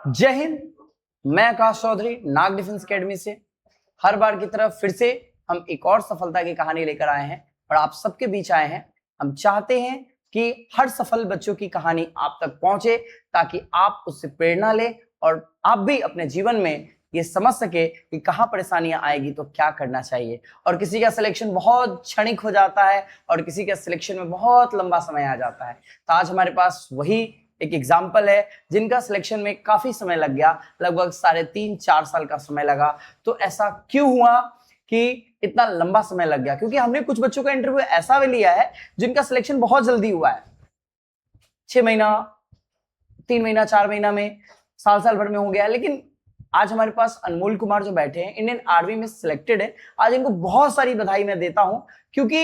जय हिंद। मैं आकाश चौधरी नाग defence academy से हर बार की तरह फिर से हम एक और सफलता की कहानी लेकर आए हैं और आप सबके बीच आए हैं। हम चाहते हैं कि हर सफल बच्चों की कहानी आप तक पहुंचे ताकि आप उससे प्रेरणा लें और आप भी अपने जीवन में ये समझ सके कि कहाँ परेशानियां आएगी तो क्या करना चाहिए। और किसी का सिलेक्शन बहुत क्षणिक हो जाता है और किसी का सिलेक्शन में बहुत लंबा समय आ जाता है। तो आज हमारे पास वही एक एग्जाम्पल है जिनका सिलेक्शन में काफी समय लग गया, लगभग 3.5-4 साल का समय लगा। तो ऐसा क्यों हुआ कि इतना लंबा समय लग गया? क्योंकि हमने कुछ बच्चों का इंटरव्यू ऐसा भी लिया है जिनका सिलेक्शन बहुत जल्दी हुआ है, 6 महीना, 3 महीना, 4 महीना में, साल भर में हो गया। लेकिन आज हमारे पास अनमोल कुमार जो बैठे हैं, इंडियन आर्मी में सिलेक्टेड है। आज इनको बहुत सारी बधाई मैं देता हूं क्योंकि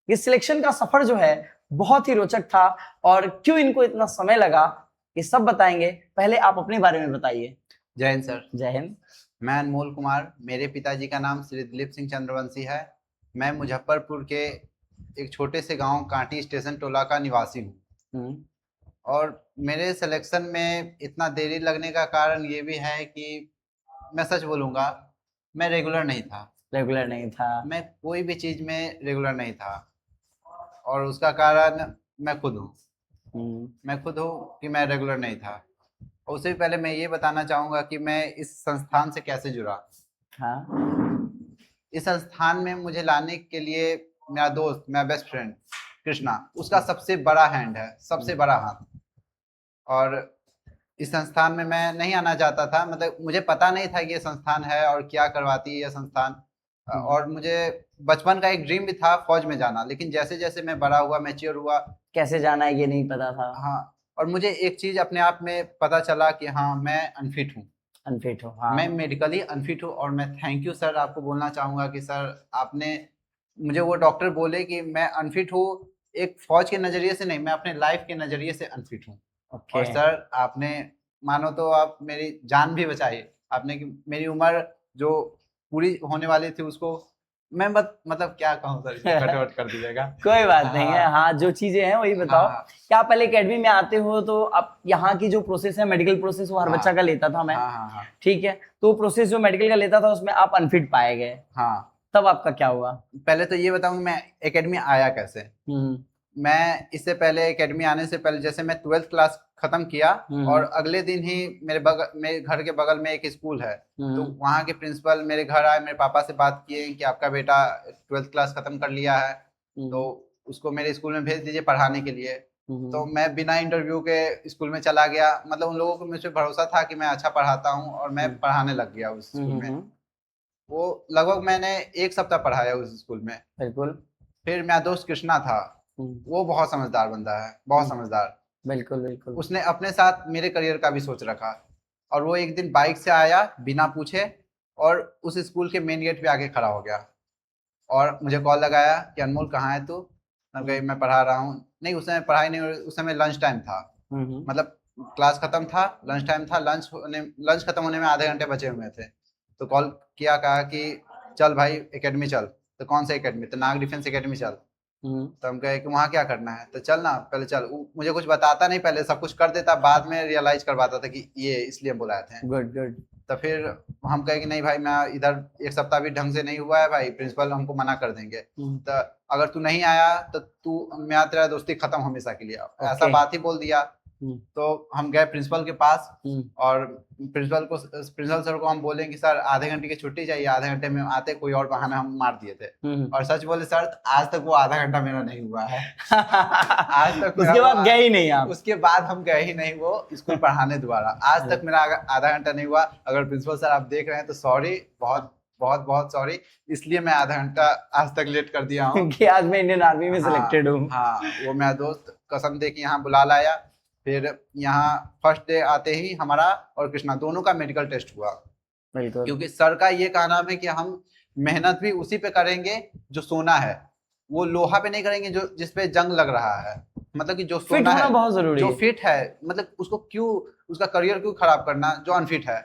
ये सिलेक्शन का सफर जो है बहुत ही रोचक था और क्यों इनको इतना समय लगा ये सब बताएंगे। पहले आप अपने बारे में बताइए। जय हिंद सर। जय हिंद। मैं अनमोल कुमार, मेरे पिताजी का नाम श्री दिलीप सिंह चंद्रवंशी है। मैं मुजफ्फरपुर के एक छोटे से गांव कांटी स्टेशन टोला का निवासी हूँ। और मेरे सिलेक्शन में इतना देरी लगने का कारण ये भी है कि मैं सच बोलूँगा, मैं रेगुलर नहीं था। मैं कोई भी चीज़ में रेगुलर नहीं था और उसका कारण मैं खुद हूँ कि मैं रेगुलर नहीं था। और उससे पहले मैं ये बताना चाहूँगा कि मैं इस संस्थान से कैसे जुड़ा। इस संस्थान में मुझे लाने के लिए मेरा दोस्त, मेरा बेस्ट फ्रेंड कृष्णा, उसका सबसे बड़ा हैंड है, सबसे बड़ा हाथ। और इस संस्थान में मैं नहीं आना चाहता था, मतलब मुझे पता नहीं था कि ये संस्थान है और क्या करवाती है ये संस्थान। और मुझे बचपन का एक ड्रीम भी था फौज में जाना, लेकिन जैसे जैसे मैं बड़ा हुआ, मैच्योर हुआ, कैसे जाना है ये नहीं पता था। हाँ, और मुझे एक चीज अपने आप में पता चला कि हाँ, मैं अनफिट हूँ। हाँ। मैं मेडिकली अनफिट हूँ। और मैं थैंक यू सर आपको बोलना चाहूंगा कि सर आपने मुझे, वो डॉक्टर बोले कि मैं अनफिट हूँ, एक फौज के नजरिए से नहीं, मैं अपने लाइफ के नजरिए से अनफिट हूँ। और सर आपने मानो तो आप मेरी जान भी बचाई। आपने कि मेरी उम्र जो पूरी होने वाली थी उसको मैं मतलब क्या कहूँ सर, कट कर दीजिएगा। कोई बात नहीं है। हाँ, जो चीजें हैं वही बताओ। क्या आप पहले एकेडमी में आते हो तो आप यहाँ की जो प्रोसेस है, मेडिकल प्रोसेस, वो हर बच्चा का लेता था मैं। ठीक है, तो प्रोसेस जो मेडिकल का लेता था उसमें आप अनफिट पाए गए। हाँ, तब आपका क्या हुआ? पहले तो ये बताऊंगा मैं एकेडमी आया कैसे। मैं इससे पहले एकेडमी आने से पहले, जैसे मैं 12th क्लास खत्म किया और अगले दिन ही मेरे घर के बगल में एक स्कूल है, तो वहाँ के प्रिंसिपल मेरे घर आए, मेरे पापा से बात किए कि आपका बेटा 12th क्लास खत्म कर लिया है, तो उसको मेरे स्कूल में भेज दीजिए पढ़ाने के लिए। तो मैं बिना इंटरव्यू के स्कूल में चला गया। मतलब उन लोगों को मुझ पर भरोसा था कि मैं अच्छा पढ़ाता हूँ और मैं पढ़ाने लग गया उस स्कूल में। वो लगभग मैंने 1 सप्ताह पढ़ाया उस स्कूल में। बिल्कुल। फिर मेरा दोस्त कृष्णा था, वो बहुत समझदार बंदा है, बहुत समझदार। बिल्कुल। उसने अपने साथ मेरे करियर का भी सोच रखा और वो एक दिन बाइक से आया बिना पूछे और उस स्कूल के मेन गेट पे आके खड़ा हो गया और मुझे कॉल लगाया कि अनमोल कहाँ है तू? मैं कही मैं पढ़ा रहा हूँ। नहीं, उस समय पढ़ाई नहीं, उस समय लंच टाइम था। मतलब क्लास खत्म था, लंच टाइम था, लंच खत्म होने में आधे घंटे बचे हुए थे। तो कॉल किया, कहा कि चल भाई एकेडमी चल। तो कौन सा एकेडमी? तो नाग डिफेंस एकेडमी चल। तो हम कहे कि वहाँ क्या करना है? तो चल ना, पहले चल। मुझे कुछ बताता नहीं, पहले सब कुछ कर देता, बाद में रियलाइज करवाता था कि ये इसलिए बुलाए थे। गुड। तो फिर हम कहे कि नहीं भाई, मैं इधर 1 सप्ताह भी ढंग से नहीं हुआ है भाई, प्रिंसिपल हमको मना कर देंगे। तो अगर तू नहीं आया तो मैं तेरा दोस्ती खत्म हमेशा के लिए, ऐसा बात ही बोल दिया। तो हम गए प्रिंसिपल के पास और प्रिंसिपल सर को हम बोले कि सर आधे घंटे की छुट्टी चाहिए, आधे घंटे में आते, कोई और बहाना हम मार दिए थे। और सच बोले सर, आज तक वो आधा घंटा मेरा नहीं हुआ है। आज तक उसके बाद गए ही नहीं आप? उसके बाद हम गए ही नहीं वो स्कूल पढ़ाने दोबारा। आज तक मेरा आधा घंटा नहीं हुआ। अगर प्रिंसिपल सर आप देख रहे हैं तो सॉरी, बहुत बहुत बहुत सॉरी। इसलिए मैं आधा घंटा आज तक लेट कर दिया हूँ कि आज मैं इंडियन आर्मी में सिलेक्टेड हूँ। हाँ, वो मेरा दोस्त कसम दे के यहाँ बुला लाया। फिर यहाँ फर्स्ट डे आते ही हमारा और कृष्णा दोनों का मेडिकल टेस्ट हुआ। बिल्कुल। क्योंकि सर का ये कहना है कि हम मेहनत भी उसी पे करेंगे जो सोना है, वो लोहा पे नहीं करेंगे जो जिस पे जंग लग रहा है। मतलब कि जो सोना है, बहुत जरूरी जो फिट है, मतलब उसको क्यों, उसका करियर क्यों खराब करना जो अनफिट है।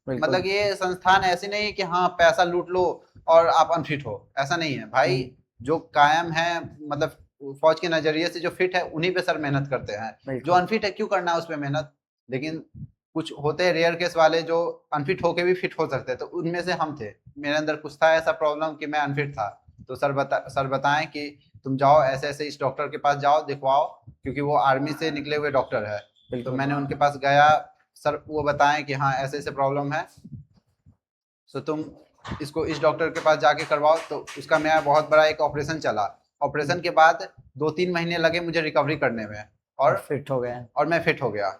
मतलब ये संस्थान ऐसी नहीं है कि हाँ पैसा लूट लो और आप अनफिट हो, ऐसा नहीं है भाई। जो कायम है, मतलब फौज के नजरिए से जो फिट है उन्हीं पे सर मेहनत करते हैं। जो अनफिट है क्यों करना है उस पे मेहनत। लेकिन कुछ होते हैं रेयर केस वाले जो अनफिट होके भी फिट हो सकते हैं, तो उनमें से हम थे। मेरे अंदर कुछ था ऐसा प्रॉब्लम कि मैं अनफिट था। तो सर बताएं कि तुम जाओ ऐसे ऐसे इस डॉक्टर के पास जाओ, दिखवाओ, क्योंकि वो आर्मी से निकले हुए डॉक्टर है। तो बिल्कुल। मैंने उनके पास गया। सर वो बताएं कि हाँ ऐसे ऐसे प्रॉब्लम है, तो तुम इसको इस डॉक्टर के पास जाके करवाओ। तो उसका मेरा बहुत बड़ा एक ऑपरेशन चला। ऑपरेशन के बाद 2-3 महीने लगे मुझे रिकवरी करने में, और फिट हो गए। और मैं फिट हो गया।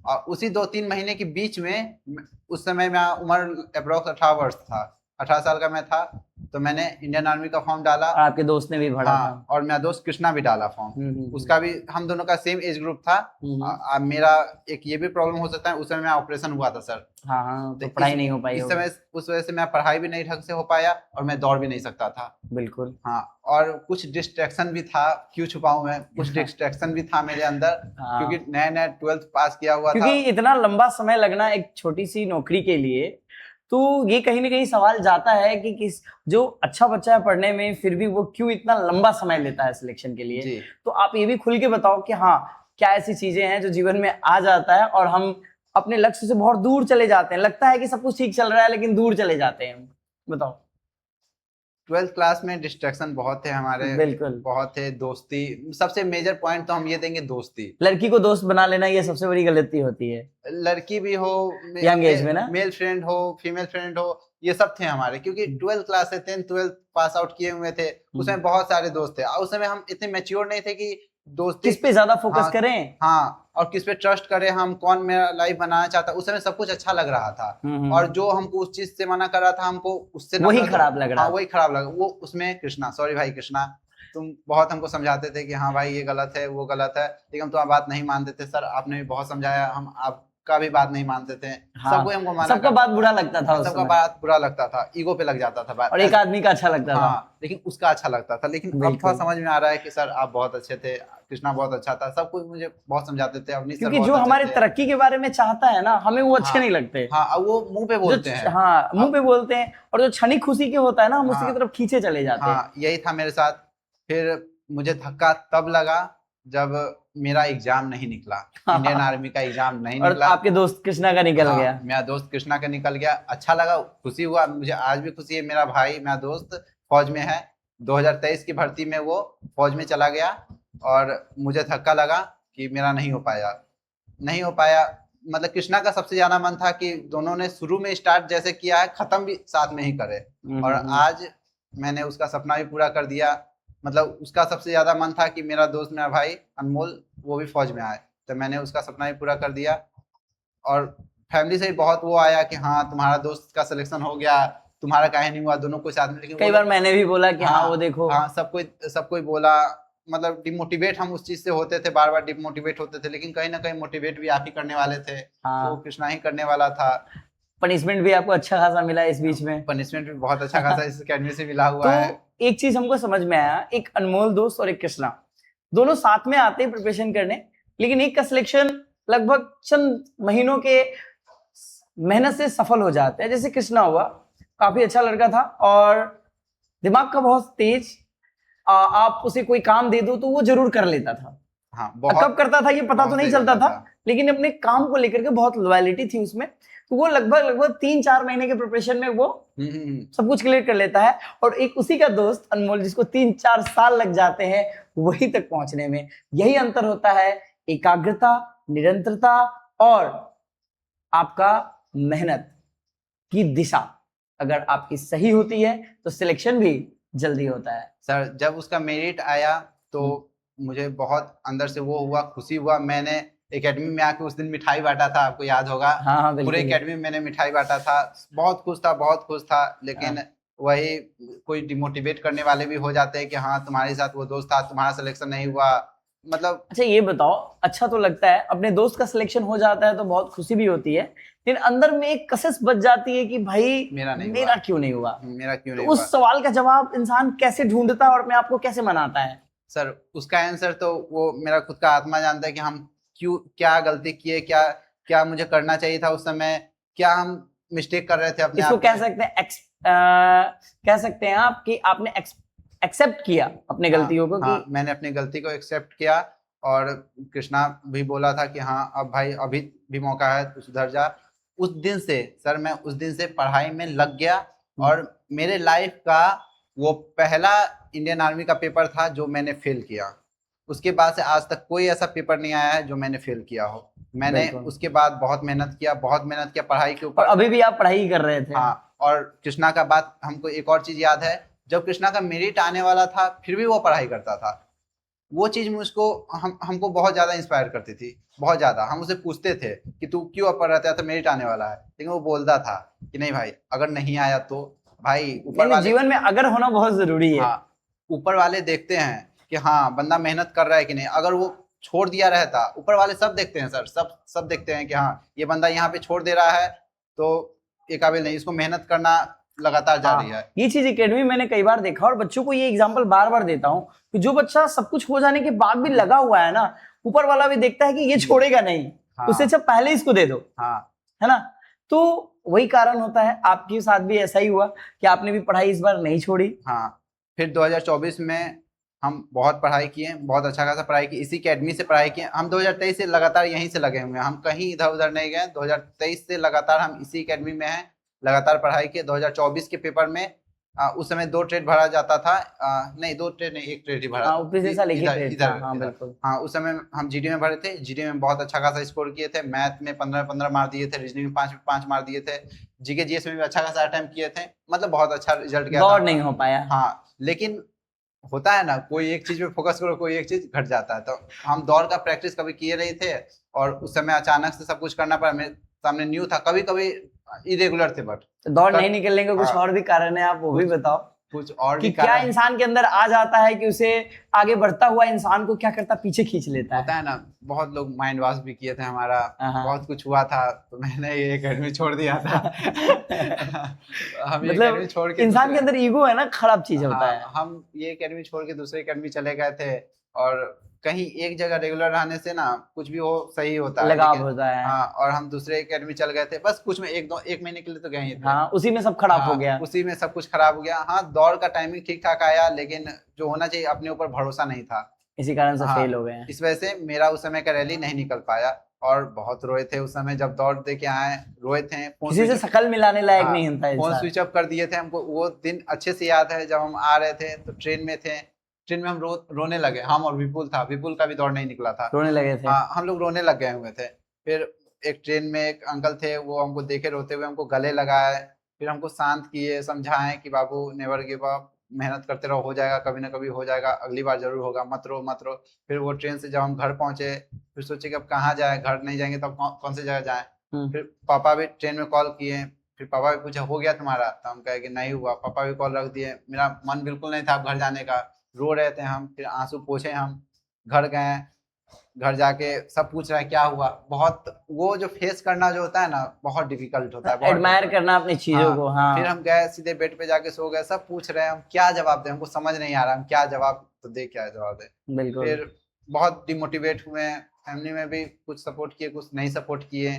और उसी 2-3 महीने के बीच में उस समय मेरा उम्र अप्रोक्स 18 वर्ष था, 18 साल का मैं था। तो मैंने इंडियन आर्मी का फॉर्म डाला। और आपके दोस्त ने भी भरा था। हाँ, और मेरा दोस्त कृष्णा भी डाला फॉर्म। उसका भी, हम दोनों का सेम एज ग्रुप था। मेरा एक ये भी प्रॉब्लम हो सकता है, उस समय मेरा ऑपरेशन हुआ था सर। हाँ हाँ, तो पढ़ाई नहीं हो पाई इस होगी। समय उस वजह से मैं पढ़ाई भी नहीं ढंग से हो पाया, और मैं दौड़ भी नहीं सकता था। बिल्कुल। हाँ, और कुछ डिस्ट्रैक्शन भी था, क्यों छुपाऊं मैं, कुछ डिस्ट्रैक्शन भी था मेरे अंदर। हाँ। क्योंकि नया नया 12th पास किया हुआ था। क्योंकि इतना लंबा समय लगना एक छोटी सी नौकरी के लिए, तो ये कहीं ना कहीं सवाल जाता है कि किस जो अच्छा बच्चा है पढ़ने में, फिर भी वो क्यों इतना लंबा समय लेता है सिलेक्शन के लिए। जी। तो आप ये भी खुल के बताओ कि हाँ, क्या ऐसी चीजें हैं जो जीवन में आ जाता है और हम अपने लक्ष्य से बहुत दूर चले जाते हैं, लगता है कि सब कुछ ठीक चल रहा है लेकिन दूर चले जाते हैं। बताओ। 12th क्लास में डिस्ट्रैक्शन बहुत थे हमारे। बिल्कुल। बहुत थे। दोस्ती, सबसे मेजर पॉइंट तो हम ये देंगे, दोस्ती। लड़की को दोस्त बना लेना ये सबसे बड़ी गलती होती है। लड़की भी हो, यंग एज में ना, मेल फ्रेंड हो, फीमेल फ्रेंड हो, ये सब थे हमारे। क्योंकि 12th क्लास से 10th 12th पास आउट किए हुए थे, उसमें बहुत सारे दोस्त थे। और उस समय हम इतने मैच्योर नहीं थे कि दोस्ती किस पे ज्यादा फोकस करें। हाँ, और किस पे ट्रस्ट करें, हम कौन मेरा लाइफ बनाना चाहता। उस समय सब कुछ अच्छा लग रहा था, और जो हमको उस चीज से मना कर रहा था, हमको उससे वही खराब लग रहा। हाँ, वही खराब लगा। वो उसमें कृष्णा, सॉरी भाई कृष्णा, तुम बहुत हमको समझाते थे कि हाँ भाई ये गलत है, वो गलत है, लेकिन हम तुम्हारी बात नहीं मानते थे। सर आपने भी बहुत समझाया, हम आपका भी बात नहीं मानते थे। हाँ, सबको हमको माना, सबका बात बुरा लगता था, सबका बात बुरा लगता था, ईगो पे लग जाता था बात। और एक आदमी का अच्छा लगता था। लेकिन उसका अच्छा लगता था। लेकिन अब थोड़ा समझ में आ रहा है कि सर आप बहुत अच्छे थे, कृष्णा बहुत अच्छा था, सब कुछ मुझे बहुत समझाते थे। अवनीश सर, क्योंकि जो हमारे तरक्की के बारे में चाहता है ना, हमें वो अच्छे नहीं लगते। हाँ, वो मुंह पे बोलते हैं। हाँ, मुंह पे बोलते हैं, और जो क्षणिक खुशी के होता है ना, हम उसी की तरफ खींचे चले जाते हैं। यही था मेरे साथ। फिर मुझे धक्का तब लगा जब मेरा एग्जाम नहीं निकला, इंडियन आर्मी का एग्जाम नहीं निकला। और आपके दोस्त कृष्णा का निकल गया। मेरा दोस्त कृष्णा का निकल गया। अच्छा लगा, खुशी हुआ, मुझे आज भी खुशी है। मेरा भाई, मेरा दोस्त फौज में है, 2023 की भर्ती में वो फौज में चला गया, और मुझे धक्का लगा कि मेरा नहीं हो पाया। मतलब कृष्णा का सबसे ज्यादा मन था कि दोनों ने शुरू में स्टार्ट जैसे किया है, खत्म भी साथ में ही करे। और आज मैंने उसका सपना भी पूरा कर दिया। मतलब उसका सबसे ज्यादा मन था कि मेरा दोस्त, मेरा भाई अनमोल, वो भी फौज में आए, तो मैंने उसका सपना भी पूरा कर दिया। और फैमिली से भी बहुत वो आया कि हाँ तुम्हारा दोस्त का सिलेक्शन हो गया, तुम्हारा काहे नहीं हुआ, दोनों को साथ में। लेकिन कई बार मैंने भी बोला कि हाँ वो देखो, हाँ, सब कोई बोला। मतलब डिमोटिवेट हम उस चीज से होते थे, बार बार डिमोटिवेट होते थे, लेकिन कहीं ना कहीं मोटिवेट भी आप ही करने वाले थे। वो कृष्णा ही करने वाला था। पनिशमेंट भी आपको अच्छा खासा मिला इस बीच में। पनिशमेंट भी बहुत अच्छा खासा इस अकेडमी से मिला हुआ है। एक चीज हमको समझ में आया, एक अनमोल दोस्त और एक कृष्णा, दोनों साथ में आते हैं प्रिपरेशन करने, लेकिन एक का सिलेक्शन लगभग चंद महीनों के मेहनत से सफल हो जाते हैं। जैसे कृष्णा हुआ, काफी अच्छा लड़का था और दिमाग का बहुत तेज, आप उसे कोई काम दे दो तो वो जरूर कर लेता था। हाँ, कब करता था ये पता तो नहीं चलता था, लेकिन अपने काम को लेकर के बहुत लॉयलिटी थी उसमें। तो वो लगभग 3-4 महीने के प्रिपरेशन में वो सब कुछ क्लियर कर लेता है। और एक उसी का दोस्त अनमोल, जिसको 3-4 साल लग जाते हैं वहीं तक पहुंचने में। यही अंतर होता है, एकाग्रता, निरंतरता और आपका मेहनत की दिशा अगर आपकी सही होती है तो सिलेक्शन भी जल्दी होता है। सर जब उसका मेरिट आया तो मुझे बहुत अंदर से वो हुआ, खुशी हुआ। मैंने एकेडमी में आके उस दिन मिठाई बांटा था, आपको याद होगा। हाँ, पूरे एकेडमी में मैंने मिठाई बांटा था। बहुत खुश था। लेकिन वही कोई डिमोटिवेट करने वाले भी हो जाते हैं कि हाँ तुम्हारे साथ वो दोस्त था, तुम्हारा सिलेक्शन नहीं हुआ। मतलब अच्छा ये बताओ, अच्छा तो लगता है अपने दोस्त का सिलेक्शन हो जाता है तो बहुत खुशी भी होती है, लेकिन अंदर में एक कसस बच जाती है कि भाई मेरा क्यों नहीं हुआ। तो उस सवाल का जवाब इंसान कैसे ढूंढता है और अपने आप को कैसे मनाता है? सर उसका आंसर तो वो मेरा खुद का आत्मा जानता है कि हम क्या गलती किए, क्या मुझे करना चाहिए था उस समय, क्या हम मिस्टेक कर रहे थे अपने। इसको कह सकते हैं आप कि आपने एक्सेप्ट किया अपने गलतियों को। मैंने अपनी गलती को एक्सेप्ट किया और कृष्णा भी बोला था कि हाँ अब भाई अभी भी मौका है, तू सुधर जा। उस दिन से सर मैं उस दिन से पढ़ाई में लग गया और मेरे लाइफ का वो पहला इंडियन आर्मी का पेपर था जो मैंने फेल किया। उसके बाद से आज तक कोई ऐसा पेपर नहीं आया है जो मैंने फेल किया हो। मैंने बिल्कुल। उसके बाद बहुत मेहनत किया पढ़ाई के और ऊपर। अभी भी आप पढ़ाई कर रहे थे? हाँ, और कृष्णा का बात हमको एक और चीज याद है, जब कृष्णा का मेरिट आने वाला था फिर भी वो पढ़ाई करता था। वो चीज मुझको हमको बहुत ज्यादा इंस्पायर करती थी, बहुत ज्यादा। हम उसे पूछते थे कि तू क्यों अब पढ़ रहा था, तो मेरिट आने वाला है, लेकिन वो बोलता था कि नहीं भाई, अगर नहीं आया तो भाई ऊपर वाले, जीवन में अगर होना बहुत जरूरी है। हाँ, ऊपर वाले देखते हैं कि हाँ बंदा मेहनत कर रहा है कि नहीं। अगर वो छोड़ दिया रहता, ऊपर वाले सब देखते हैं सर, सब देखते हैं कि हाँ ये बंदा यहाँ पे छोड़ दे रहा है तो ये काबिल नहीं, इसको मेहनत करना लगातार जारी है। ये चीज एकेडमी मैंने कई बार देखा और बच्चों को ये एग्जांपल बार बार देता हूँ कि जो बच्चा सब कुछ हो जाने के बाद भी लगा हुआ है ना, ऊपर वाला भी देखता है कि ये छोड़ेगा नहीं, हाँ, उससे अच्छा पहले इसको दे दो। हाँ, है ना? तो वही कारण होता है, आपके साथ भी ऐसा ही हुआ कि आपने भी पढ़ाई इस बार नहीं छोड़ी। हाँ। फिर 2024 में हम बहुत पढ़ाई किए, बहुत अच्छा खासा पढ़ाई की, इसी अकेडमी से पढ़ाई किए। हम 2023 से लगातार यहीं से लगे हुए हैं, हम कहीं इधर उधर नहीं गए। 2023 से लगातार हम इसी अकेडमी में हैं, लगातार पढ़ाई किए। 2024 के पेपर में उस समय 2 ट्रेड भरा जाता था, नहीं 2 ट्रेड नहीं, 1 ट्रेड ही भरा। पिछले साल एक ही ट्रेड था। हाँ इधर। बिल्कुल। हाँ, उस समय हम जीडी में भरे थे, जीडी में बहुत अच्छा खासा स्कोर किए थे। मैथ में 15 मार्क दिए थे, रीजनिंग में 5 मार्क दिए थे, जीके जीएस में भी अच्छा खासा अटेम्प्ट किए थे, मतलब बहुत अच्छा रिजल्ट गया दौड़ था। नहीं हो पाया। हाँ, लेकिन होता है ना, कोई एक चीज पे फोकस करो, कोई एक चीज घट जाता है। तो हम दौड़ का प्रैक्टिस कभी किए नहीं थे और उस समय अचानक से सब कुछ करना पड़ा। मेरे सामने न्यू था, कभी कभी इरेगुलर थे, बट तो दौड़ नहीं निकलने का कुछ हाँ, और भी कारण है, आप वो भी बताओ कुछ और कि भी क्या कारण इंसान के अंदर आ जाता है कि उसे आगे बढ़ता हुआ इंसान को क्या करता, पीछे खींच लेता होता है। है ना। बहुत लोग माइंड वॉश भी किए थे हमारा, हाँ। बहुत कुछ हुआ था, तो मैंने ये एकेडमी छोड़ दिया था। हम ये मतलब एकेडमी छोड़ के इंसान के अंदर ईगो है ना, खराब चीज होता है। हम ये एकेडमी छोड़ के दूसरे एकेडमी चले गए थे। और कहीं एक जगह रेगुलर रहने से ना कुछ भी हो सही होता है, लगाव लेकिन होता है। हाँ, और हम दूसरे एकेडमी चल गए थे, बस कुछ में 1 महीने के लिए तो गए ही थे। हाँ, उसी में सब खराब हो गया। उसी में सब कुछ खराब हो गया। हाँ, दौड़ का टाइमिंग ठीक ठाक आया, लेकिन जो होना चाहिए अपने ऊपर भरोसा नहीं था, इसी कारण से हाँ, फेल हो गए हैं। इस वजह से मेरा उस समय का रैली नहीं निकल पाया। और बहुत रोए थे उस समय, जब दौड़ दे के आए रोए थे। किसी से शकल मिलाने लायक नहीं होता फोन इंसान। स्विच ऑफ कर दिए थे। हमको वो दिन अच्छे से याद है, जब हम आ रहे थे तो ट्रेन में थे, ट्रेन में हम रोने लगे। हम और विपुल था, विपुल का भी दौड़ नहीं निकला था, रोने लगे थे। हाँ, हम लोग रोने लग गए हुए थे। फिर एक ट्रेन में एक अंकल थे, वो हमको देखे रोते हुए, हमको गले लगाए, फिर हमको शांत किए, समझाएं कि बाबू नेवर गिव अप, मेहनत करते रहो, हो जाएगा, कभी ना कभी हो जाएगा, अगली बार जरूर होगा, मत रो मत रो। फिर वो ट्रेन से जब हम घर पहुंचे, फिर सोचे कि अब कहाँ जाए, घर नहीं जाएंगे तो अब कौन सी जगह जाए। फिर पापा भी ट्रेन में कॉल किए, फिर पापा भी पूछा हो गया तुम्हारा, तो हम कहे कि नहीं हुआ। पापा भी कॉल रख दिए। मेरा मन बिल्कुल नहीं था घर जाने का, रो रहे थे हम। फिर आंसू पोंछे, हम घर गए। घर जाके सब पूछ रहा है क्या हुआ। बहुत वो जो फेस करना जो होता है ना, बहुत डिफिकल्ट होता है, बहुत एडमायर करना अपनी चीजों को। हाँ। फिर हम गए सीधे बेड पे जाके सो गए। सब पूछ रहे हैं, हम क्या जवाब दें, हमको समझ नहीं आ रहा हम क्या जवाब तो दे, क्या जवाब दे। बिल्कुल। फिर बहुत डिमोटिवेट हुए, फैमिली में भी कुछ सपोर्ट किए, कुछ नहीं सपोर्ट किए।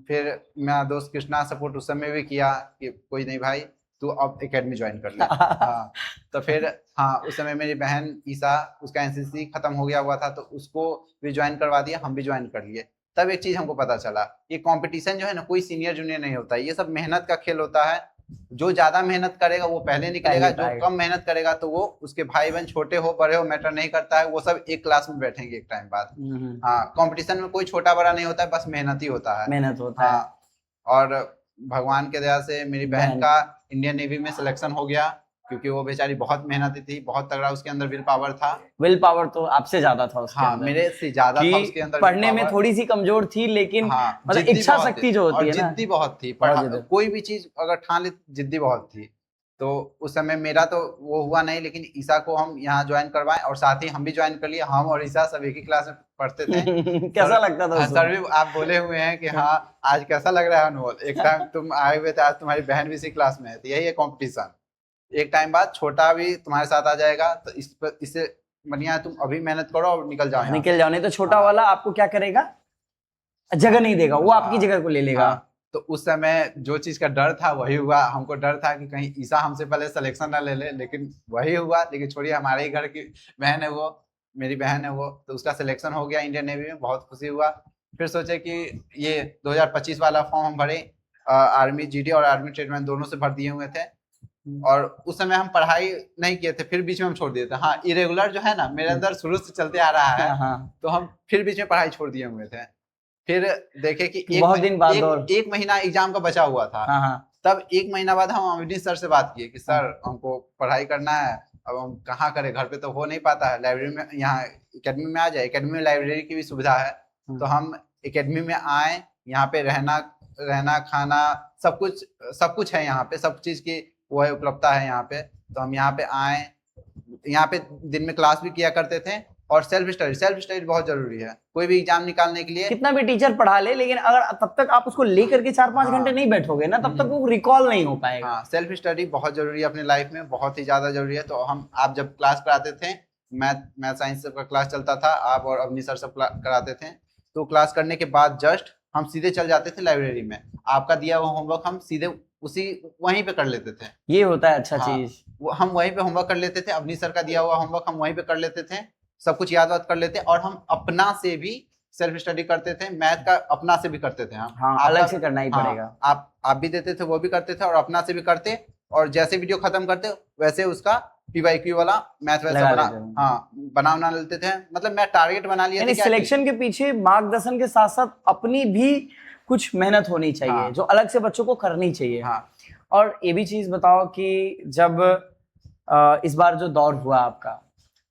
फिर मेरा दोस्त कृष्णा सपोर्ट उस समय भी किया कि कोई नहीं भाई, तू अब एकेडमी ज्वाइन कर ले। हाँ, तो फिर हाँ, उस समय मेरी बहन ईसा, उसका एनसीसी खत्म हो गया हुआ था, तो उसको भी ज्वाइन करवा दिया, हम भी ज्वाइन कर लिए। तब एक चीज हमको पता चला, ये कंपटीशन जो है ना, कोई सीनियर जूनियर नहीं होता, ये सब मेहनत का खेल होता है। जो ज्यादा मेहनत करेगा वो पहले निकलेगा, जो कम मेहनत करेगा तो वो, उसके भाई बहन छोटे हो बड़े हो मैटर नहीं करता है, वो सब एक क्लास में बैठेंगे एक टाइम बाद। हाँ, कंपटीशन में कोई छोटा बड़ा नहीं होता है, बस मेहनत ही होता है, मेहनत होता है। और भगवान के दया से मेरी बहन का इंडियन नेवी में सिलेक्शन हो गया, क्योंकि वो बेचारी बहुत मेहनती थी, बहुत तगड़ा उसके अंदर विल पावर था। विल पावर तो आपसे ज्यादा था उसके अंदर। मेरे से ज्यादा था उसके अंदर। पढ़ने में थोड़ी सी कमजोर थी, लेकिन मतलब इच्छा शक्ति जो होती है ना, जिद्दी बहुत थी। कोई भी चीज अगर ठान ली, जिद्दी बहुत थी। तो उस समय मेरा तो वो हुआ नहीं, लेकिन ईसा को हम यहाँ ज्वाइन करवाए, और साथ ही हम भी ज्वाइन कर लिए। हम और ईसा सब एक ही क्लास में पढ़ते थे। कैसा लगता था? सर भी आप बोले हुए हैं कि हाँ आज कैसा लग रहा है अनमोल, एक टाइम तुम आए हुए थे, आज तुम्हारी बहन भी इसी क्लास में है। तो यही है कंपटीशन, एक टाइम बाद छोटा भी तुम्हारे साथ आ जाएगा। तो इससे बढ़िया तुम अभी मेहनत करो और निकल जाओ, नहीं तो छोटा वाला आपको क्या करेगा, जगह नहीं देगा, वो आपकी जगह को ले लेगा। तो उस समय जो चीज का डर था वही हुआ। हमको डर था कि कहीं ईसा हमसे पहले सिलेक्शन ना ले ले, लेकिन वही हुआ। लेकिन छोड़िए, हमारे ही घर की बहन है वो, मेरी बहन है वो, तो उसका सिलेक्शन हो गया इंडियन नेवी में, बहुत खुशी हुआ। फिर सोचे कि ये 2025 वाला फॉर्म हम भरे, आर्मी जीडी और आर्मी ट्रेडमैन दोनों से भर दिए हुए थे। और उस समय हम पढ़ाई नहीं किए थे, फिर बीच में हम छोड़ दिए थे। हाँ, इरेगुलर जो है ना मेरे अंदर शुरू से चलते आ रहा है, हाँ, तो हम फिर बीच में पढ़ाई छोड़ दिए हुए थे। फिर देखे कि बहुत दिन बाद और एक महीना एग्जाम का बचा हुआ था। हाँ, तब एक महीना बाद हम अवनीश सर से बात किए कि सर हमको पढ़ाई करना है, अब हम कहाँ करें, घर पे तो हो नहीं पाता है, लाइब्रेरी में, यहाँ एकेडमी में आ जाए, एकेडमी में लाइब्रेरी की भी सुविधा है। तो हम एकेडमी में आए, यहाँ पे रहना खाना सब कुछ है यहाँ पे, सब चीज की वो है, उपलब्धता है यहाँ पे। तो हम यहाँ पे आए, यहाँ पे दिन में क्लास भी किया करते थे। और सेल्फ स्टडी बहुत जरूरी है कोई भी एग्जाम निकालने के लिए। कितना भी टीचर पढ़ा ले, लेकिन अगर तब तक आप उसको लेकर के 4-5 हाँ। घंटे नहीं बैठोगे ना, तब तक वो रिकॉल नहीं हो पाएगा। हाँ, सेल्फ स्टडी बहुत जरूरी है अपनी लाइफ में, बहुत ही ज्यादा जरूरी है। तो आप जब क्लास कराते थे, मैथ साइंस का क्लास चलता था, आप और अवनी सर सब कराते थे, तो क्लास करने के बाद जस्ट हम सीधे चल जाते थे लाइब्रेरी में। आपका दिया हुआ होमवर्क हम सीधे वहीं पे कर लेते थे। ये होता है अच्छा हाँ, चीज। वो हम वहीं पे होमवर्क कर लेते थे, अवनी सर का दिया हुआ होमवर्क हम वहीं पे कर लेते थे, सब कुछ याद कर लेते। और हम अपना से भी सेल्फ स्टडी करते थे, मैथ का अपना से भी करते थे हम। हाँ, अलग से करना ही पड़ेगा। आप भी देते थे, वो भी करते थे, और अपना से भी करते। और जैसे वीडियो खत्म करते वैसे उसका PYQ वाला मैथ वैसा बना लेते थे। मतलब मैं टारगेट बना लिया था। सिलेक्शन के पीछे मार्गदर्शन के साथ साथ अपनी भी कुछ मेहनत होनी चाहिए। हाँ। जो अलग से बच्चों को करनी चाहिए। हाँ। और ये भी चीज बताओ कि जब इस बार जो दौड़ हुआ आपका,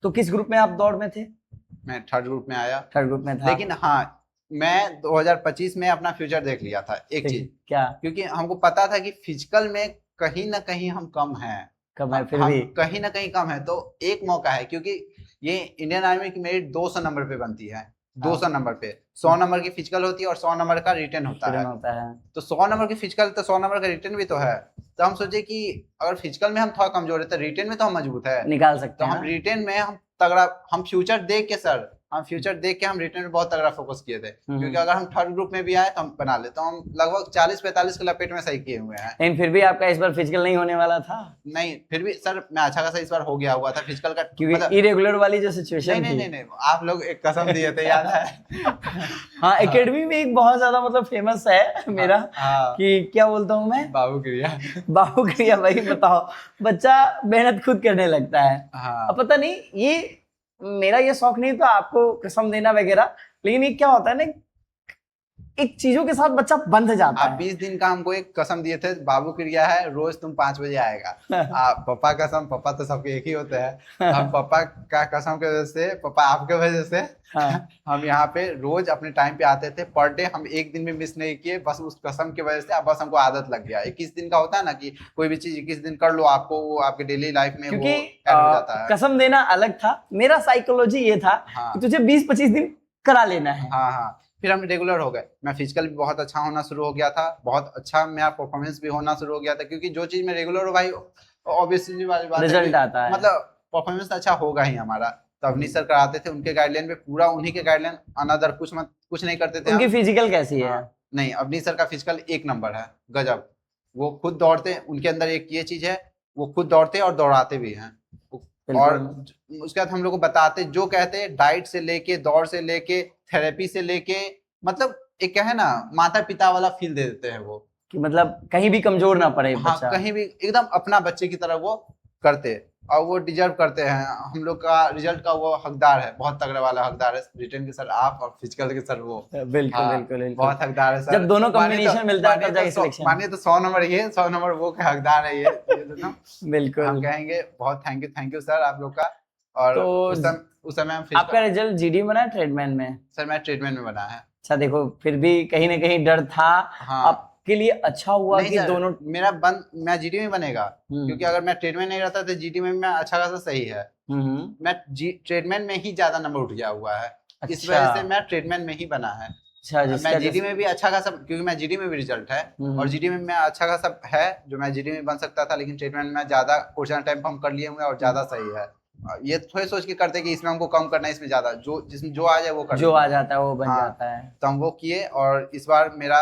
तो किस ग्रुप में आप दौड़ में थे? मैं थर्ड ग्रुप में आया। थर्ड ग्रुप में था। लेकिन हाँ, मैं 2025 में अपना फ्यूचर देख लिया था एक चीज। क्या? क्योंकि हमको पता था कि फिजिकल में कहीं ना कहीं हम कम हैं। फिर भी कहीं ना कहीं कम है, तो एक मौका है। क्योंकि ये इंडियन आर्मी की मेरिट 200 नंबर पे बनती है। 200 नंबर पे 100 नंबर की फिजिकल होती है और 100 नंबर का रिटर्न होता है। तो 100 नंबर की फिजिकल तो 100 नंबर का रिटर्न भी तो है। तो हम सोचे कि अगर फिजिकल में हम थोड़ा कमजोर है तो रिटर्न में तो हम मजबूत है, निकाल सकते हैं। तो हम रिटर्न में हम तगड़ा, हम फ्यूचर देख के हम रिटर्न में बहुत तगड़ा फोकस किए थे। क्योंकि अगर हम थर्ड ग्रुप में भी आए तो हम बना ले, तो हम लगभग 40-45 के लपेट में सही किए हुए हैं। लेकिन फिर भी आपका इस बार फिजिकल नहीं होने वाला था? नहीं, फिर भी सर मैं अच्छा खासा इस बार हो गया हुआ था फिजिकल का। क्योंकि इरेगुलर वाली जो सिचुएशन थी। नहीं, आप लोग एक कसम दिए थे, याद है? हाँ, एकेडमी में एक बहुत ज्यादा मतलब फेमस है मेरा कि क्या बोलता हूँ मैं, बाबू क्रिया। भाई बताओ, बच्चा मेहनत खुद करने लगता है। अब पता नहीं, ये मेरा ये शौक नहीं था आपको कसम देना वगैरह, लेकिन ये क्या होता है ना, एक चीजों के साथ बच्चा बंध जाता है। 20 दिन का हमको एक कसम दिए थे, बाबू क्रिया है, रोज तुम 5 बजे आएगा। पापा कसम, पापा तो सबके एक ही होते हैं। हम पापा का कसम के वजह से, पापा आपके वजह से हम यहाँ पे रोज अपने टाइम पे आते थे। पर डे हम एक दिन भी मिस नहीं किए, बस उस कसम की वजह से। अब बस हमको आदत लग गया। 21 दिन का होता है ना कि कोई भी चीज 21 दिन कर लो, आपको वो आपके डेली लाइफ में वो ऐड हो जाता है। कसम देना अलग था, मेरा साइकोलॉजी ये था कि तुझे 20-25 दिन करा लेना है। हाँ, फिर हम रेगुलर हो गए। मैं फिजिकल भी बहुत अच्छा होना शुरू हो गया था, बहुत अच्छा मेरा परफॉर्मेंस भी होना शुरू हो गया था। क्योंकि जो चीज में रेगुलर हो भाई, ऑब्वियसली वाली बात रिजल्ट आता है, मतलब परफॉर्मेंस अच्छा होगा ही हमारा। तो अवनी सर कराते थे, उनके गाइडलाइन पे पूरा, उन्हीं के गाइडलाइन, अनदर कुछ नहीं करते थे। उनकी फिजिकल कैसी है? नहीं, अवनी सर का फिजिकल 1 नंबर है, गजब। वो खुद दौड़ते, उनके अंदर एक ये चीज है, वो खुद दौड़ते और दौड़ाते भी हैं। और उसके बाद हम लोग को बताते, जो कहते डाइट से लेके, दौड़ से लेके, थेरेपी से लेके, मतलब एक क्या है ना, माता पिता वाला फील दे देते हैं वो, कि मतलब कहीं भी कमजोर ना पड़े बच्चा। हाँ, कहीं भी एकदम अपना बच्चे की तरह वो करते, और वो डिजर्व करते हैं। हम लोग का रिजल्ट का वो हकदार है, बहुत तगड़ा वाला हकदार है। रिटर्न के सर आप और फिजिकल के सर वो। बिल्कुल बहुत हकदार है सर। जब दोनों कॉम्बिनेशन मिलता है तब जाके सिलेक्शन। मानिए तो 100 नंबर ये, 100 नंबर वो के हकदार है ये दोनों। बिल्कुल, हम कहेंगे बहुत थैंक यू सर आप लोग का। और उस समय हम आपका रिजल्ट जीडी बना है ट्रेडमैन में? सर मैं ट्रेडमैन में बना है। अच्छा, देखो फिर भी कहीं ना कहीं डर था। आपके लिए अच्छा हुआ कि दोनों मैं जीडी में बनेगा। क्योंकि अगर मैं ट्रेडमैन नहीं रहता तो जीडी में मैं अच्छा खासा सही है। मैं ट्रेडमैन में ही ज्यादा नंबर उठ गया हुआ है। इस वजह से मैं ट्रेडमैन में ही बना है। मैं जीडी में भी अच्छा खासा, क्योंकि मैं जीडी में भी रिजल्ट है, और जीडी में मैं अच्छा खासा है, जो मैं जीडी में बन सकता था। लेकिन ट्रेडमैन में ज्यादा क्वेश्चन टाइम हम कर लिए हुए और ज्यादा सही है। ये थोड़े सोच के करते कि इसमें हमको कम करना है, इसमें ज्यादा, जिसमें जो आ जाए वो जो आ जाता है वो बन जाता है। तो हम वो किए, और इस बार मेरा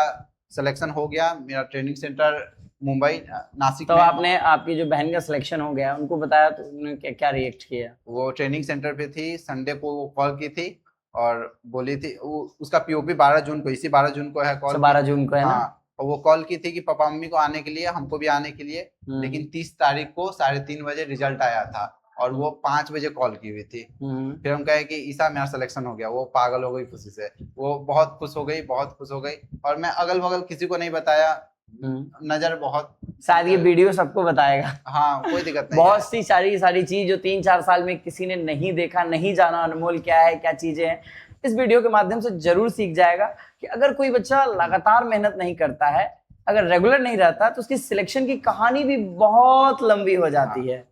सिलेक्शन हो गया। मेरा ट्रेनिंग सेंटर मुंबई नासिक तो में। आपने आपकी जो बहन का सिलेक्शन हो गया उनको बताया तो उन्होंने क्या क्या रिएक्ट किया? वो ट्रेनिंग सेंटर पे थी, संडे को वो कॉल की थी और बोली थी उसका पीओपी 12 जून को, इसी 12 जून को है कॉल। 12 जून को है ना? हाँ, और वो कॉल की थी कि पापा मम्मी को आने के लिए, हमको भी आने के लिए। लेकिन 30 तारीख को 3:30 बजे रिजल्ट आया था और वो 5 बजे कॉल की हुई थी। फिर हम कहे कि ईसा मेरा सिलेक्शन हो गया। वो पागल हो गई खुशी से, वो बहुत खुश हो गई, बहुत खुश हो गई। और मैं अगल बगल किसी को नहीं बताया, नजर बहुत, शायद ये वीडियो सबको बताएगा। हाँ कोई दिक्कत नहीं बहुत है। सी सारी चीज जो 3-4 साल में किसी ने नहीं देखा, नहीं जाना अनमोल क्या है, क्या चीजें हैं, इस वीडियो के माध्यम से जरूर सीख जाएगा कि अगर कोई बच्चा लगातार मेहनत नहीं करता है, अगर रेगुलर नहीं रहता, तो उसकी सिलेक्शन की कहानी भी बहुत लंबी हो जाती है,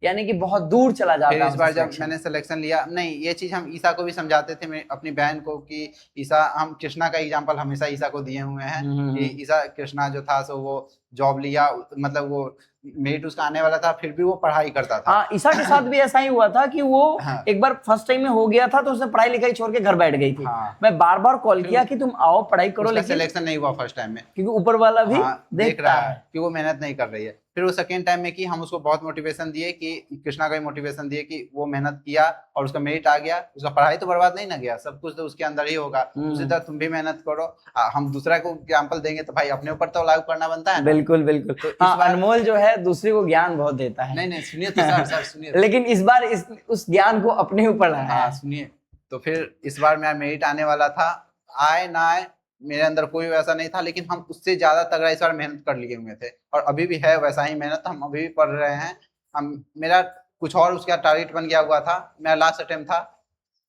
यानी कि बहुत दूर चला जाता है। फिर इस बार जब मैंने सिलेक्शन लिया, नहीं ये चीज हम ईसा को भी समझाते थे, मैं अपनी बहन को, कि ईसा, हम कृष्णा का एग्जांपल हमेशा ईसा को दिए हुए हैं कि ईसा, कृष्णा जो था सो वो जॉब लिया, मतलब वो मेरिट उसका आने वाला था, फिर भी वो पढ़ाई करता था। हाँ, ईसा के साथ भी ऐसा ही हुआ था कि वो हाँ। एक बार फर्स्ट टाइम में हो गया था तो उसने पढ़ाई लिखाई छोड़ के घर बैठ गई थी। हाँ। मैं बार बार कॉल किया कि तुम आओ पढ़ाई करो, लेकिन सिलेक्शन नहीं हुआ फर्स्ट टाइम में, क्योंकि ऊपर वाला भी देख रहा है कि वो मेहनत नहीं कर रही है। फिर वो सेकेंड टाइम में कि हम उसको बहुत मोटिवेशन दिए, कि कृष्णा का भी मोटिवेशन दिए कि वो मेहनत किया और उसका मेरिट आ गया, उसका पढ़ाई तो बर्बाद नहीं ना गया, सब कुछ तो उसके अंदर ही होगा। उसी तरह तुम भी मेहनत करो। हम दूसरा को एग्जाम्पल देंगे तो भाई अपने ऊपर तो लागू करना बनता है ना। बिल्कुल बिल्कुल। तो हाँ, अनमोल जो है दूसरे को ज्ञान बहुत देता है। नहीं सुनिए तो सर सुनिए। लेकिन इस बार उस ज्ञान को अपने ऊपर लाया। हाँ सुनिए, तो फिर इस बार मेरा मेरिट आने वाला था, आए ना आए मेरे अंदर कोई वैसा नहीं था, लेकिन हम उससे ज्यादा तगड़ा इस बार मेहनत कर लिए हुए थे और अभी भी है वैसा ही मेहनत, हम अभी भी पढ़ रहे हैं। हम, मेरा कुछ और उसका टारगेट बन गया हुआ था, मेरा लास्ट अटेम्प्ट था,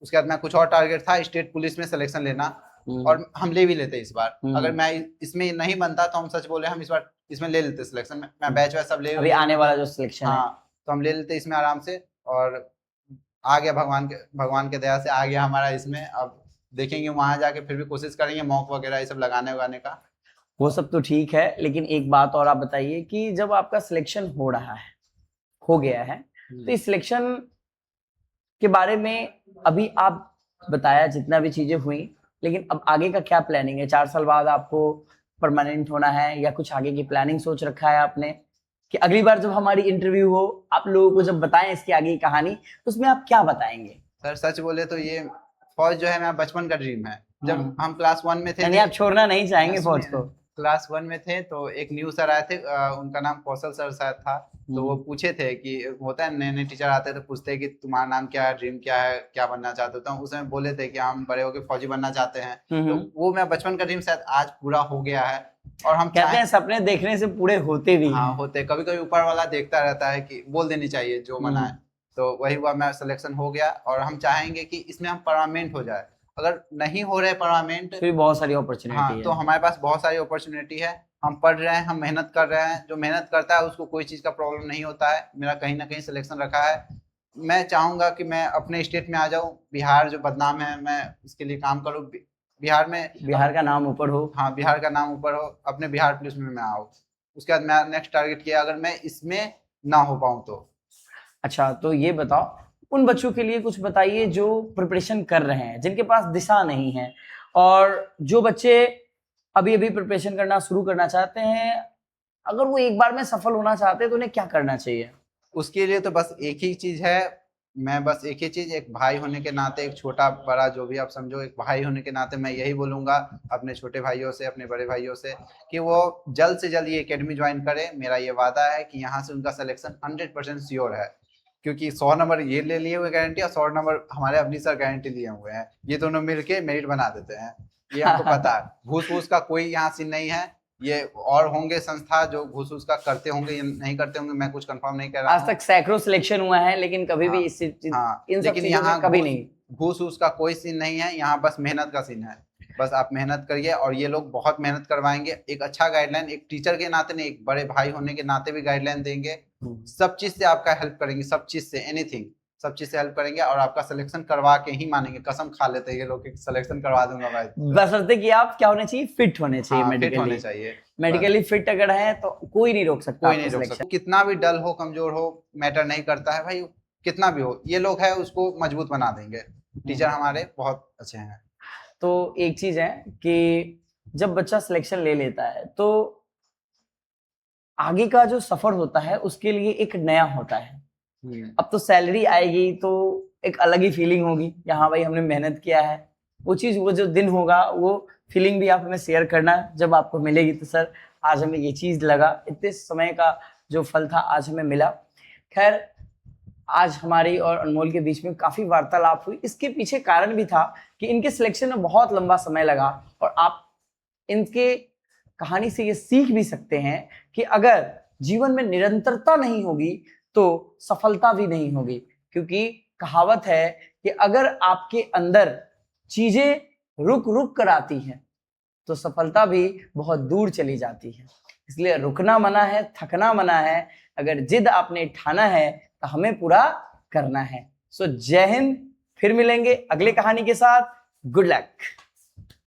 उसके बाद मैं कुछ और टारगेट था स्टेट पुलिस में सिलेक्शन लेना, और हम ले भी लेते इस बार। अगर मैं इसमें नहीं बनता तो हम सच बोले, हम इस बार इसमें ले लेते सिलेक्शन। मैं बैच वैच सब ले अभी आने वाला जो सिलेक्शन है, हाँ, तो हम ले लेते इसमें आराम से, और आ गया भगवान के दया से आ गया हमारा इसमें। अब देखेंगे वहां जाके, फिर भी कोशिश करेंगे मॉक वगैरह ये सब लगाने उगाने का। वो सब तो ठीक है, लेकिन एक बात और आप बताइए कि जब आपका सिलेक्शन हो रहा है, हो गया है, तो इस सिलेक्शन के बारे में अभी आप बताया जितना भी चीजें हुई, लेकिन अब आगे का क्या प्लानिंग है? 4 साल बाद आपको परमानेंट होना है या कुछ आगे की प्लानिंग सोच रखा है आपने कि अगली बार जब हमारी इंटरव्यू हो, आप लोगों को जब बताएं इसकी आगे की कहानी, तो उसमें आप क्या बताएंगे? सर सच बोले तो ये फौज जो है मेरा बचपन का ड्रीम है। जब हम क्लास 1 में थे, यानी आप छोड़ना नहीं चाहेंगे फौज को? क्लास 1 में थे तो एक न्यू सर आए थे, उनका नाम कौशल सर शायद था। तो वो पूछे थे कि होता है नए नए टीचर आते हैं तो पूछते हैं कि तुम्हारा नाम क्या है, ड्रीम क्या है, क्या बनना चाहते हो। तो उस समय बोले थे कि हम बड़े होकर फौजी बनना चाहते हैं। तो वो मेरा बचपन का ड्रीम शायद आज पूरा हो गया है। और हम कहते हैं सपने देखने से पूरे होते भी हाँ होते, कभी कभी ऊपर वाला देखता रहता है कि बोल देनी चाहिए जो मना है। तो वही हुआ, मेरा सिलेक्शन हो गया और हम चाहेंगे कि इसमें हम परमानेंट हो जाए। अगर नहीं हो रहे परमानेंट तो भी बहुत सारी अपॉर्चुनिटी है। तो हमारे पास बहुत सारी अपॉर्चुनिटी है। हम पढ़ रहे हैं, हम मेहनत कर रहे हैं। जो मेहनत करता है उसको कोई चीज का प्रॉब्लम नहीं होता है। मेरा कहीं ना कहीं सिलेक्शन रखा है। मैं चाहूंगा कि मैं अपने स्टेट में आ जाऊं। बिहार जो बदनाम है, मैं इसके लिए काम करूं। बिहार का नाम ऊपर हो। हाँ, बिहार का नाम ऊपर हो, अपने बिहार पुलिस में मैं आऊँ। उसके बाद मैं नेक्स्ट टारगेट किया, अगर मैं इसमें ना हो पाऊँ तो। अच्छा, तो ये बताओ, उन बच्चों के लिए कुछ बताइए जो प्रिपरेशन कर रहे हैं, जिनके पास दिशा नहीं है, और जो बच्चे अभी अभी प्रिपरेशन करना शुरू करना चाहते हैं, अगर वो एक बार में सफल होना चाहते हैं तो उन्हें क्या करना चाहिए? उसके लिए तो बस एक ही चीज है, मैं बस एक ही चीज, एक भाई होने के नाते, एक छोटा बड़ा जो भी आप समझो, एक भाई होने के नाते मैं यही बोलूंगा अपने छोटे भाइयों से, अपने बड़े भाइयों से, कि वो जल्द से जल्द ये एकेडमी ज्वाइन करे। मेरा ये वादा है कि यहाँ से उनका सिलेक्शन 100% श्योर है, क्योंकि 100 नंबर ये ले लिए हुए गारंटी और 100 नंबर हमारे अपनी सर गारंटी लिए हुए हैं। ये दोनों मिलके मेरिट बना देते हैं, ये हमको पता है। घूस वूस का कोई यहाँ सीन नहीं है। ये और होंगे संस्था जो घूस उसका करते होंगे या नहीं करते होंगे, मैं कुछ कंफर्म नहीं कर रहा आज तक सैकड़ों सिलेक्शन हुआ है, लेकिन कभी भी इस इन सब चीजों में कभी नहीं, घूस उसका कोई सीन नहीं है। यहाँ बस मेहनत का सीन है। बस आप मेहनत करिए और ये लोग बहुत मेहनत करवाएंगे। एक अच्छा गाइडलाइन, एक टीचर के नाते नहीं, एक बड़े भाई होने के नाते भी गाइडलाइन देंगे। सब चीज से आपका हेल्प करेंगे, सब चीज से, एनीथिंग, सब चीज से हेल्प करेंगे और आपका सिलेक्शन करवा के ही मानेंगे। कसम खा लेते हैं ये लोग कि सिलेक्शन करवा दूंगा भाई। बशर्ते कि आप क्या होने चाहिए, फिट होने चाहिए। फिट होने चाहिए। मेडिकली फिट अगर है तो कोई नहीं रोक सकता, कोई नहीं रोक सकता। कितना भी डल हो, कमजोर हो, मैटर नहीं करता है भाई, कितना भी हो, ये लोग है उसको मजबूत बना देंगे। टीचर हमारे बहुत अच्छे हैं। तो एक चीज है कि जब बच्चा सिलेक्शन ले लेता है तो आगे का जो सफर होता है उसके लिए एक नया होता है। अब तो सैलरी आएगी तो एक अलग ही फीलिंग होगी, यहाँ भाई हमने मेहनत किया है, वो चीज, वो जो दिन होगा, वो फीलिंग भी आप हमें शेयर करना जब आपको मिलेगी। तो सर आज हमें ये चीज लगा, इतने समय का जो फल था आज हमें मिला। खैर आज हमारी और अनमोल के बीच में काफी वार्तालाप हुई। इसके पीछे कारण भी था कि इनके सिलेक्शन में बहुत लंबा समय लगा, और आप इनके कहानी से ये सीख भी सकते हैं कि अगर जीवन में निरंतरता नहीं होगी तो सफलता भी नहीं होगी। क्योंकि कहावत है कि अगर आपके अंदर चीजें रुक रुक कर आती हैं तो सफलता भी बहुत दूर चली जाती है। इसलिए रुकना मना है, थकना मना है। अगर जिद आपने ठाना है तो हमें पूरा करना है। सो जय हिंद, फिर मिलेंगे अगले कहानी के साथ। Good luck.